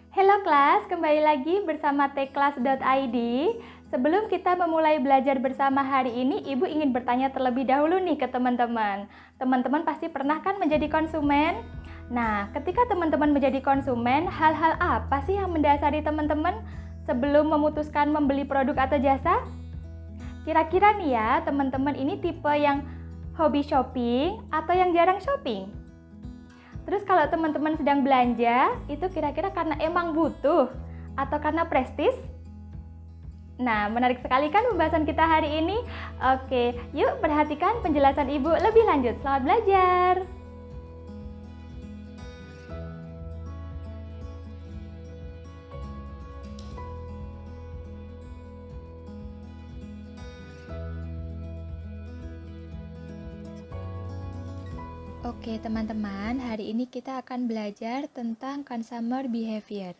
Halo kelas, kembali lagi bersama tkelas.id. Sebelum kita memulai belajar bersama hari ini, Ibu ingin bertanya terlebih dahulu nih ke teman-teman. Teman-teman pasti pernah kan menjadi konsumen? Nah, ketika teman-teman menjadi konsumen, hal-hal apa sih yang mendasari teman-teman sebelum memutuskan membeli produk atau jasa? Kira-kira nih ya, teman-teman ini tipe yang hobi shopping atau yang jarang shopping? Terus kalau teman-teman sedang belanja, itu kira-kira karena emang butuh atau karena prestis? Nah, menarik sekali kan pembahasan kita hari ini? Oke, yuk perhatikan penjelasan Ibu lebih lanjut. Selamat belajar! Oke, teman-teman, hari ini kita akan belajar tentang consumer behavior.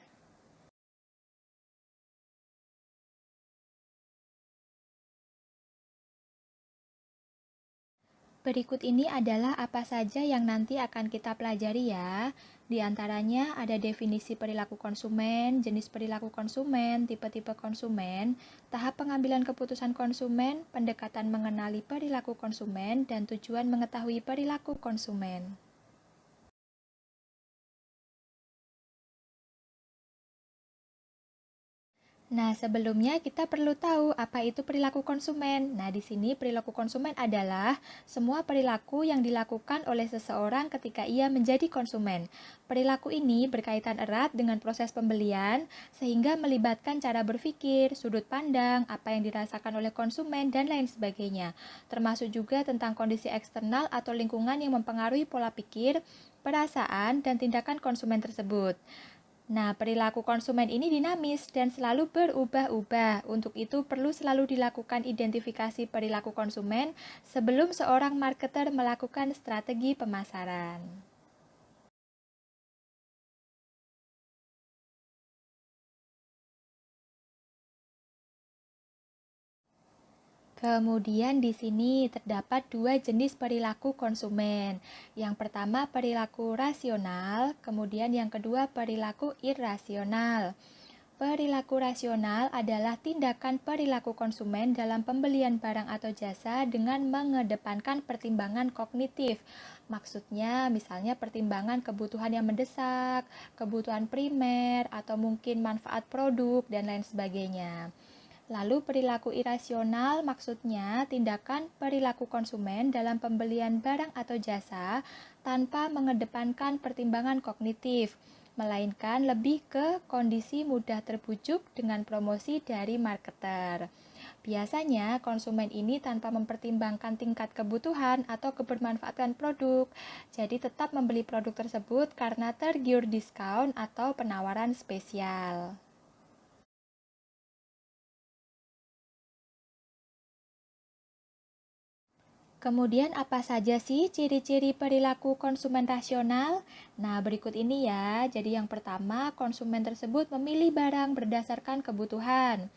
Berikut ini adalah apa saja yang nanti akan kita pelajari ya. Di antaranya ada definisi perilaku konsumen, jenis perilaku konsumen, tipe-tipe konsumen, tahap pengambilan keputusan konsumen, pendekatan mengenali perilaku konsumen, dan tujuan mengetahui perilaku konsumen. Nah, sebelumnya kita perlu tahu apa itu perilaku konsumen. Nah, di sini perilaku konsumen adalah semua perilaku yang dilakukan oleh seseorang ketika ia menjadi konsumen. Perilaku ini berkaitan erat dengan proses pembelian, sehingga melibatkan cara berpikir, sudut pandang, apa yang dirasakan oleh konsumen, dan lain sebagainya. Termasuk juga tentang kondisi eksternal atau lingkungan yang mempengaruhi pola pikir, perasaan, dan tindakan konsumen tersebut. Nah, perilaku konsumen ini dinamis dan selalu berubah-ubah. Untuk itu, perlu selalu dilakukan identifikasi perilaku konsumen sebelum seorang marketer melakukan strategi pemasaran. Kemudian di sini terdapat dua jenis perilaku konsumen. Yang pertama perilaku rasional, kemudian yang kedua perilaku irrasional. Perilaku rasional adalah tindakan perilaku konsumen dalam pembelian barang atau jasa dengan mengedepankan pertimbangan kognitif. Maksudnya, misalnya pertimbangan kebutuhan yang mendesak, kebutuhan primer, atau mungkin manfaat produk, dan lain sebagainya. Lalu perilaku irasional maksudnya tindakan perilaku konsumen dalam pembelian barang atau jasa tanpa mengedepankan pertimbangan kognitif, melainkan lebih ke kondisi mudah terbujuk dengan promosi dari marketer. Biasanya konsumen ini tanpa mempertimbangkan tingkat kebutuhan atau kebermanfaatan produk, jadi tetap membeli produk tersebut karena tergiur diskon atau penawaran spesial. Kemudian apa saja sih ciri-ciri perilaku konsumen rasional? Nah, berikut ini ya. Jadi yang pertama, konsumen tersebut memilih barang berdasarkan kebutuhan.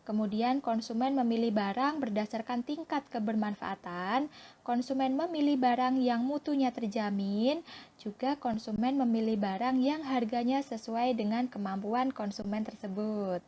Kemudian konsumen memilih barang berdasarkan tingkat kebermanfaatan, konsumen memilih barang yang mutunya terjamin, juga konsumen memilih barang yang harganya sesuai dengan kemampuan konsumen tersebut.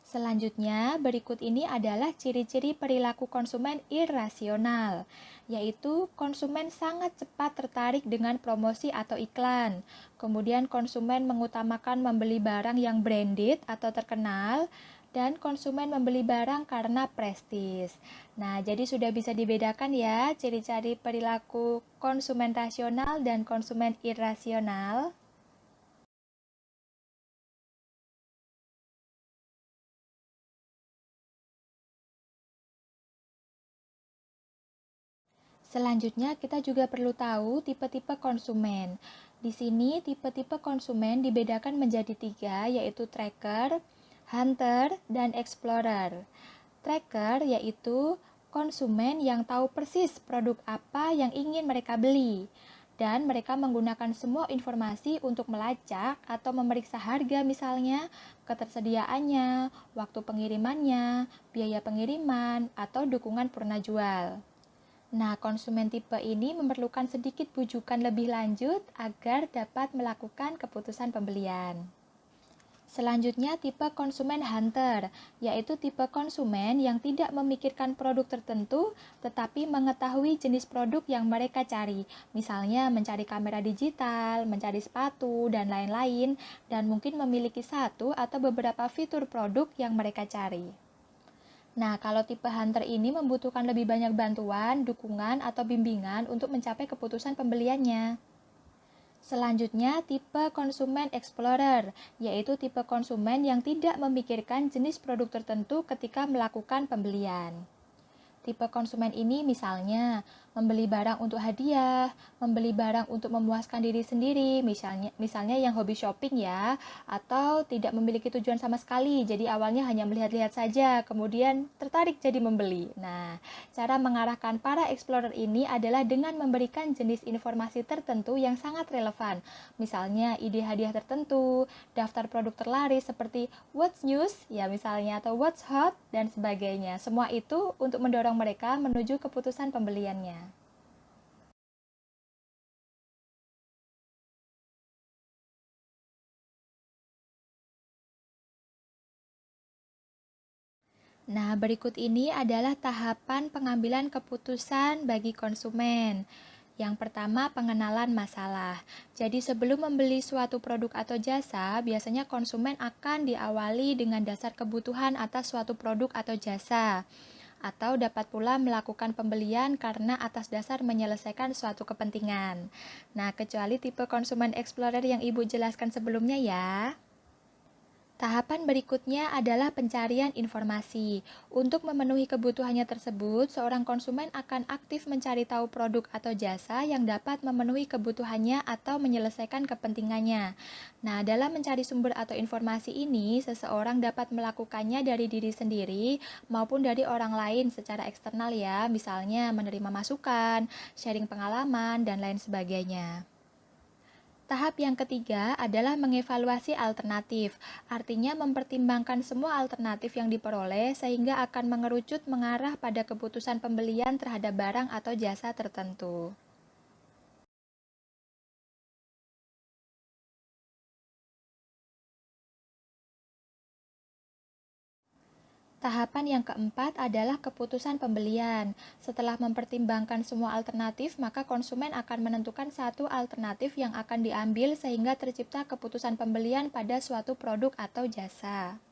Selanjutnya, berikut ini adalah ciri-ciri perilaku konsumen irrasional, yaitu konsumen sangat cepat tertarik dengan promosi atau iklan. Kemudian konsumen mengutamakan membeli barang yang branded atau terkenal, dan konsumen membeli barang karena prestis. Nah, jadi sudah bisa dibedakan ya ciri-ciri perilaku konsumen rasional dan konsumen irrasional. Selanjutnya, kita juga perlu tahu tipe-tipe konsumen. Di sini, tipe-tipe konsumen dibedakan menjadi tiga, yaitu tracker, hunter, dan explorer. Tracker yaitu konsumen yang tahu persis produk apa yang ingin mereka beli, dan mereka menggunakan semua informasi untuk melacak atau memeriksa harga misalnya, ketersediaannya, waktu pengirimannya, biaya pengiriman, atau dukungan purna jual. Nah, konsumen tipe ini memerlukan sedikit bujukan lebih lanjut agar dapat melakukan keputusan pembelian. Selanjutnya, tipe konsumen hunter, yaitu tipe konsumen yang tidak memikirkan produk tertentu, tetapi mengetahui jenis produk yang mereka cari. Misalnya mencari kamera digital, mencari sepatu, dan lain-lain, dan mungkin memiliki satu atau beberapa fitur produk yang mereka cari. Nah, kalau tipe hunter ini membutuhkan lebih banyak bantuan, dukungan, atau bimbingan untuk mencapai keputusan pembeliannya. Selanjutnya, tipe konsumen explorer, yaitu tipe konsumen yang tidak memikirkan jenis produk tertentu ketika melakukan pembelian. Tipe konsumen ini misalnya membeli barang untuk hadiah, membeli barang untuk memuaskan diri sendiri, misalnya yang hobi shopping ya, atau tidak memiliki tujuan sama sekali. Jadi awalnya hanya melihat-lihat saja, kemudian tertarik jadi membeli. Nah, cara mengarahkan para explorer ini adalah dengan memberikan jenis informasi tertentu yang sangat relevan. Misalnya ide hadiah tertentu, daftar produk terlaris seperti what's news ya misalnya atau what's hot dan sebagainya. Semua itu untuk mendorong mereka menuju keputusan pembeliannya. Nah, berikut ini adalah tahapan pengambilan keputusan bagi konsumen. Yang pertama, pengenalan masalah. Jadi sebelum membeli suatu produk atau jasa, biasanya konsumen akan diawali dengan dasar kebutuhan atas suatu produk atau jasa. Atau dapat pula melakukan pembelian karena atas dasar menyelesaikan suatu kepentingan. Nah, kecuali tipe konsumen explorer yang Ibu jelaskan sebelumnya ya. Tahapan berikutnya adalah pencarian informasi. Untuk memenuhi kebutuhannya tersebut, seorang konsumen akan aktif mencari tahu produk atau jasa yang dapat memenuhi kebutuhannya atau menyelesaikan kepentingannya. Nah, dalam mencari sumber atau informasi ini, seseorang dapat melakukannya dari diri sendiri maupun dari orang lain secara eksternal ya, misalnya menerima masukan, sharing pengalaman, dan lain sebagainya. Tahap yang ketiga adalah mengevaluasi alternatif, artinya mempertimbangkan semua alternatif yang diperoleh sehingga akan mengerucut mengarah pada keputusan pembelian terhadap barang atau jasa tertentu. Tahapan yang keempat adalah keputusan pembelian. Setelah mempertimbangkan semua alternatif, maka konsumen akan menentukan satu alternatif yang akan diambil sehingga tercipta keputusan pembelian pada suatu produk atau jasa.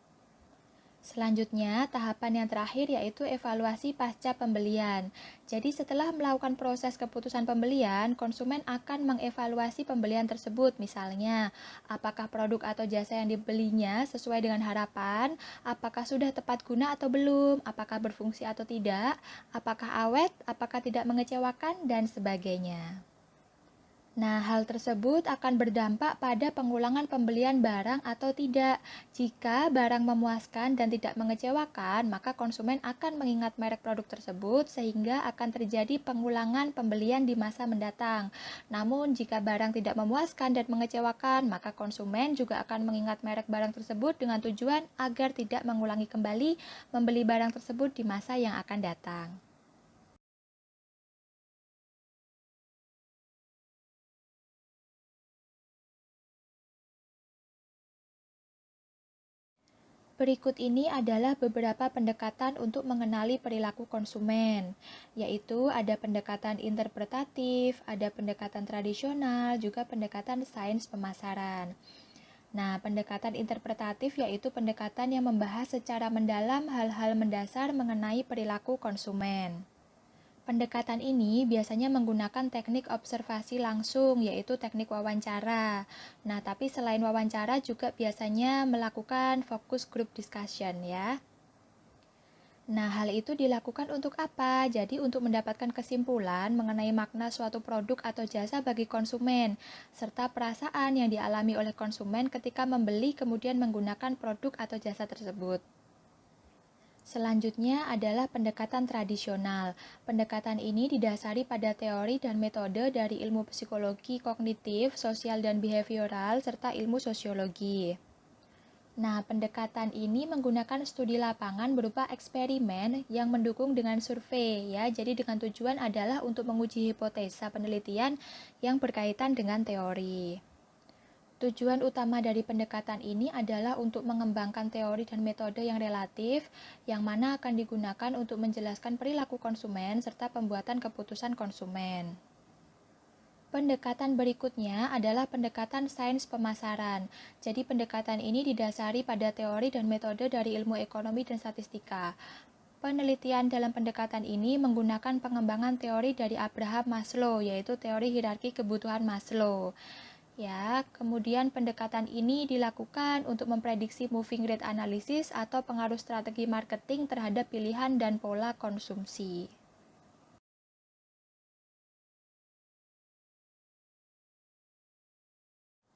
Selanjutnya, tahapan yang terakhir yaitu evaluasi pasca pembelian. Jadi setelah melakukan proses keputusan pembelian, konsumen akan mengevaluasi pembelian tersebut. Misalnya, apakah produk atau jasa yang dibelinya sesuai dengan harapan, apakah sudah tepat guna atau belum, apakah berfungsi atau tidak, apakah awet, apakah tidak mengecewakan, dan sebagainya. Nah, hal tersebut akan berdampak pada pengulangan pembelian barang atau tidak. Jika barang memuaskan dan tidak mengecewakan, maka konsumen akan mengingat merek produk tersebut sehingga akan terjadi pengulangan pembelian di masa mendatang. Namun, jika barang tidak memuaskan dan mengecewakan, maka konsumen juga akan mengingat merek barang tersebut dengan tujuan agar tidak mengulangi kembali membeli barang tersebut di masa yang akan datang. Berikut ini adalah beberapa pendekatan untuk mengenali perilaku konsumen, yaitu ada pendekatan interpretatif, ada pendekatan tradisional, juga pendekatan sains pemasaran. Nah, pendekatan interpretatif yaitu pendekatan yang membahas secara mendalam hal-hal mendasar mengenai perilaku konsumen. Pendekatan ini biasanya menggunakan teknik observasi langsung, yaitu teknik wawancara. Nah, tapi selain wawancara juga biasanya melakukan focus group discussion ya. Nah, hal itu dilakukan untuk apa? Jadi untuk mendapatkan kesimpulan mengenai makna suatu produk atau jasa bagi konsumen, serta perasaan yang dialami oleh konsumen ketika membeli kemudian menggunakan produk atau jasa tersebut. Selanjutnya adalah pendekatan tradisional. Pendekatan ini didasari pada teori dan metode dari ilmu psikologi kognitif, sosial dan behavioral, serta ilmu sosiologi. Nah, pendekatan ini menggunakan studi lapangan berupa eksperimen yang mendukung dengan survei ya. Jadi dengan tujuan adalah untuk menguji hipotesa penelitian yang berkaitan dengan teori. Tujuan utama dari pendekatan ini adalah untuk mengembangkan teori dan metode yang relatif, yang mana akan digunakan untuk menjelaskan perilaku konsumen serta pembuatan keputusan konsumen. Pendekatan berikutnya adalah pendekatan sains pemasaran. Jadi pendekatan ini didasari pada teori dan metode dari ilmu ekonomi dan statistika. Penelitian dalam pendekatan ini menggunakan pengembangan teori dari Abraham Maslow, yaitu teori hierarki kebutuhan Maslow. Ya, kemudian pendekatan ini dilakukan untuk memprediksi moving rate analysis atau pengaruh strategi marketing terhadap pilihan dan pola konsumsi.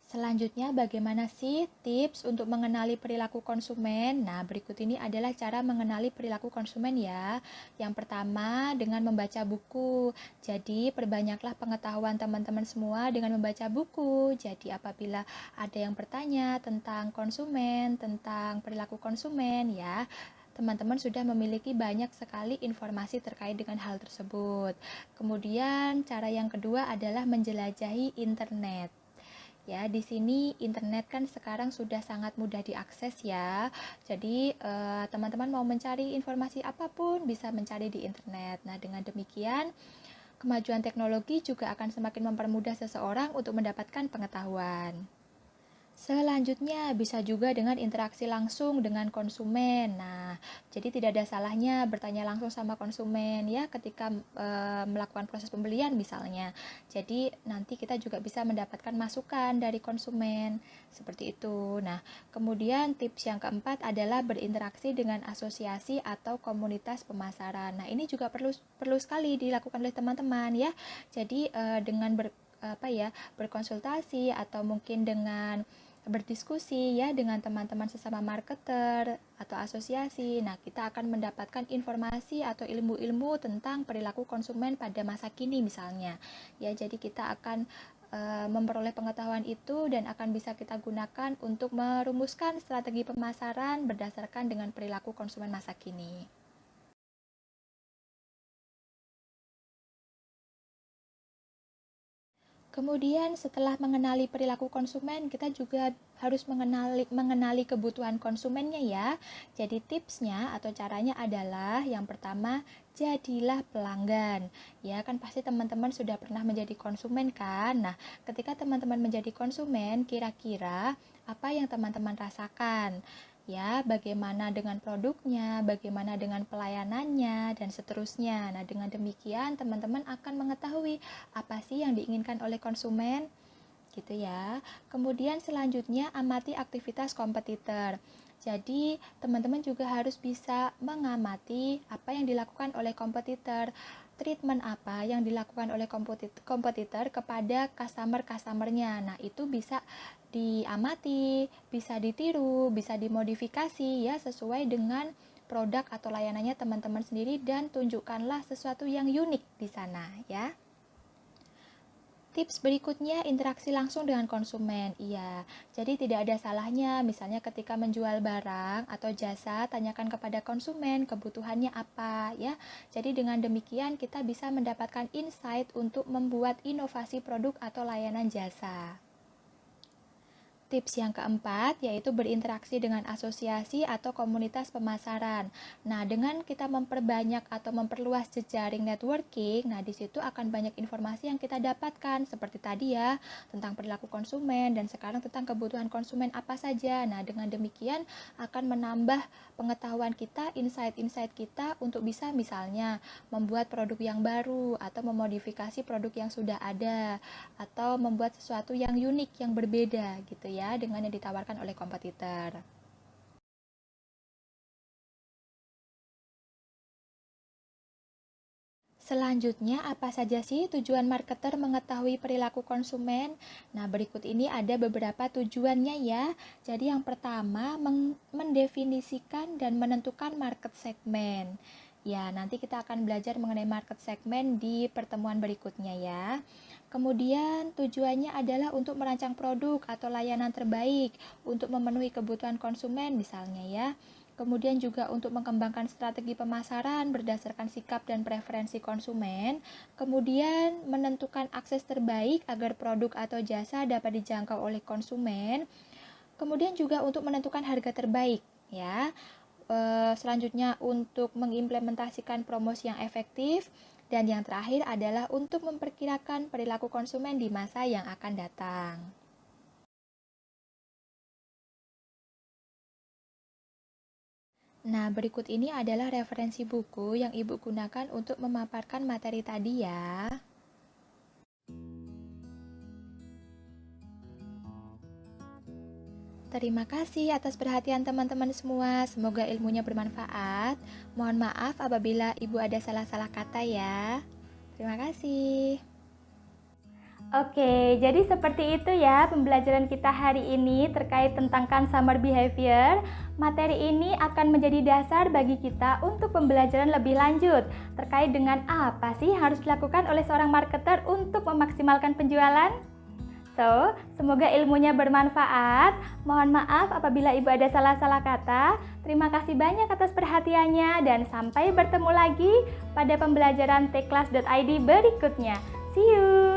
Selanjutnya, bagaimana sih tips untuk mengenali perilaku konsumen? Nah, berikut ini adalah cara mengenali perilaku konsumen ya. Yang pertama, dengan membaca buku. Jadi, perbanyaklah pengetahuan teman-teman semua dengan membaca buku. Jadi, apabila ada yang bertanya tentang konsumen, tentang perilaku konsumen ya, teman-teman sudah memiliki banyak sekali informasi terkait dengan hal tersebut. Kemudian, cara yang kedua adalah menjelajahi internet. Ya, di sini internet kan sekarang sudah sangat mudah diakses ya. Jadi, teman-teman mau mencari informasi apapun bisa mencari di internet. Nah, dengan demikian, kemajuan teknologi juga akan semakin mempermudah seseorang untuk mendapatkan pengetahuan. Selanjutnya, bisa juga dengan interaksi langsung dengan konsumen. Nah, jadi tidak ada salahnya bertanya langsung sama konsumen ya ketika melakukan proses pembelian misalnya. Jadi, nanti kita juga bisa mendapatkan masukan dari konsumen. Seperti itu. Nah, kemudian tips yang keempat adalah berinteraksi dengan asosiasi atau komunitas pemasaran. Nah, ini juga perlu sekali dilakukan oleh teman-teman ya. Jadi, dengan berkonsultasi atau mungkin dengan berdiskusi ya dengan teman-teman sesama marketer atau asosiasi. Nah, kita akan mendapatkan informasi atau ilmu-ilmu tentang perilaku konsumen pada masa kini misalnya. Ya, jadi kita akan memperoleh pengetahuan itu dan akan bisa kita gunakan untuk merumuskan strategi pemasaran berdasarkan dengan perilaku konsumen masa kini. Kemudian setelah mengenali perilaku konsumen, kita juga harus mengenali kebutuhan konsumennya ya. Jadi tipsnya atau caranya adalah yang pertama, jadilah pelanggan. Ya kan pasti teman-teman sudah pernah menjadi konsumen kan? Nah, ketika teman-teman menjadi konsumen, kira-kira apa yang teman-teman rasakan? Ya, bagaimana dengan produknya, bagaimana dengan pelayanannya, dan seterusnya. Nah, dengan demikian teman-teman akan mengetahui apa sih yang diinginkan oleh konsumen, gitu ya. Kemudian selanjutnya amati aktivitas kompetitor. Jadi, teman-teman juga harus bisa mengamati apa yang dilakukan oleh kompetitor, treatment apa yang dilakukan oleh kompetitor kepada customer-customernya. Nah, itu bisa diamati, bisa ditiru, bisa dimodifikasi ya sesuai dengan produk atau layanannya teman-teman sendiri dan tunjukkanlah sesuatu yang unik di sana ya. Tips berikutnya, interaksi langsung dengan konsumen. Iya, jadi tidak ada salahnya misalnya ketika menjual barang atau jasa, tanyakan kepada konsumen kebutuhannya apa ya. Jadi dengan demikian kita bisa mendapatkan insight untuk membuat inovasi produk atau layanan jasa. Tips yang keempat yaitu berinteraksi dengan asosiasi atau komunitas pemasaran. Nah, dengan kita memperbanyak atau memperluas jejaring networking, nah di situ akan banyak informasi yang kita dapatkan seperti tadi ya, tentang perilaku konsumen dan sekarang tentang kebutuhan konsumen apa saja. Nah, dengan demikian akan menambah pengetahuan kita, insight-insight kita untuk bisa misalnya membuat produk yang baru atau memodifikasi produk yang sudah ada atau membuat sesuatu yang unik, yang berbeda gitu ya dengan yang ditawarkan oleh kompetitor. Selanjutnya, apa saja sih tujuan marketer mengetahui perilaku konsumen? Nah, berikut ini ada beberapa tujuannya ya. Jadi yang pertama, mendefinisikan dan menentukan market segmen. Ya, nanti kita akan belajar mengenai market segmen di pertemuan berikutnya ya. Kemudian tujuannya adalah untuk merancang produk atau layanan terbaik untuk memenuhi kebutuhan konsumen misalnya ya. Kemudian juga untuk mengembangkan strategi pemasaran berdasarkan sikap dan preferensi konsumen. Kemudian menentukan akses terbaik agar produk atau jasa dapat dijangkau oleh konsumen. Kemudian juga untuk menentukan harga terbaik ya. Selanjutnya untuk mengimplementasikan promosi yang efektif. Dan yang terakhir adalah untuk memperkirakan perilaku konsumen di masa yang akan datang. Nah, berikut ini adalah referensi buku yang Ibu gunakan untuk memaparkan materi tadi ya. Terima kasih atas perhatian teman-teman semua. Semoga ilmunya bermanfaat. Mohon maaf apabila Ibu ada salah-salah kata ya. Terima kasih. Oke, jadi seperti itu ya pembelajaran kita hari ini terkait tentang consumer behavior. Materi ini akan menjadi dasar bagi kita untuk pembelajaran lebih lanjut terkait dengan apa sih harus dilakukan oleh seorang marketer untuk memaksimalkan penjualan. So, semoga ilmunya bermanfaat. Mohon maaf apabila Ibu ada salah-salah kata. Terima kasih banyak atas perhatiannya dan sampai bertemu lagi pada pembelajaran tkelas.id berikutnya. See you!